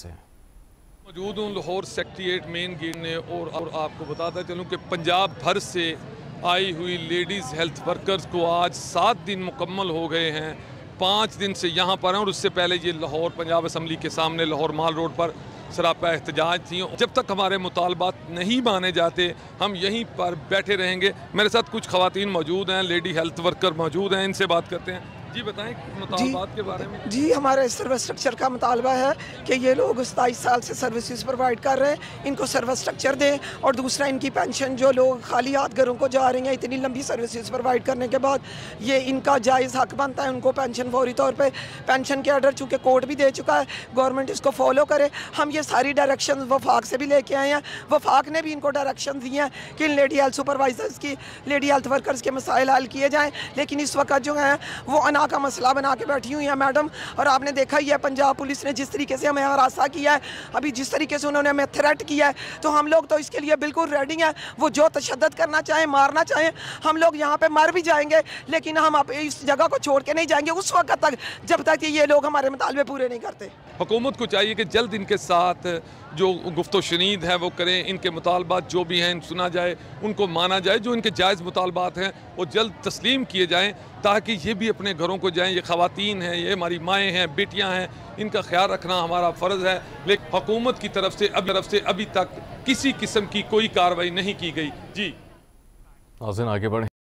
मौजूद हूँ Lahore secretariat main gate ने और आपको बताता चलूँ कि पंजाब भर से आई हुई लेडीज़ हेल्थ वर्कर्स को आज 7 दिन मुकम्मल हो गए हैं। 5 दिन से यहाँ पर हैं और उससे पहले ये लाहौर पंजाब असम्बली के सामने लाहौर माल रोड पर सरापा एहतजाज थी। जब तक हमारे मुतालबात नहीं माने जाते हम यहीं पर बैठे रहेंगे। मेरे साथ कुछ खवातीन मौजूद हैं, लेडी हेल्थ वर्कर मौजूद हैं, इनसे बात करते हैं। जी बताएं मुतालबात के बारे में। जी हमारे सर्विस स्ट्रक्चर का मुतालबा है कि ये लोग 27 साल से सर्विसेज प्रोवाइड कर रहे हैं, इनको सर्विस स्ट्रक्चर दें। और दूसरा इनकी पेंशन, जो लोग खाली हाथ घरों को जा रही हैं इतनी लंबी सर्विसेज प्रोवाइड करने के बाद, ये इनका जायज़ हक बनता है उनको पेंशन फौरी तौर पे। पेंशन के ऑर्डर चूँकि कोर्ट भी दे चुका है, गवर्नमेंट इसको फॉलो करे। हम ये सारी डायरेक्शन वफाक से भी लेके आए हैं। वफाक ने भी इनको डायरेक्शन दिए हैं कि लेडी हेल्थ सुपरवाइजर्स की, लेडी हेल्थ वर्कर्स के मसाइल हल किए जाएँ। लेकिन इस वक्त जो है वो का मसला बना के बैठी हुई है मैडम। और आपने देखा ही है पंजाब पुलिस ने जिस तरीके से हमें हरासा किया है, अभी जिस तरीके से उन्होंने हमें थ्रेट किया है, तो हम लोग तो इसके लिए बिल्कुल रेडी हैं। वो जो तशद्दद करना चाहें, मारना चाहें, हम लोग यहाँ पे मर भी जाएंगे, लेकिन हम इस जगह को छोड़ के नहीं जाएंगे उस वक्त तक जब तक ये लोग हमारे मुतालबे पूरे नहीं करते। हुकूमत को चाहिए कि जल्द इनके साथ जो गुफ्तो शनीद है वो करें, इनके मुतालबात जो भी हैं सुना जाए, उनको माना जाए। जो इनके जायज़ मुतालबात हैं वो जल्द तस्लीम किए जाएँ ताकि ये भी अपने घरों को जाएँ। ये ख़वातीन हैं, ये हमारी माएँ हैं, बेटियाँ हैं, इनका ख्याल रखना हमारा फ़र्ज़ है। लेकिन हुकूमत की तरफ से अभी तक किसी किस्म की कोई कार्रवाई नहीं की गई। जी नाज़रीन आगे बढ़ें।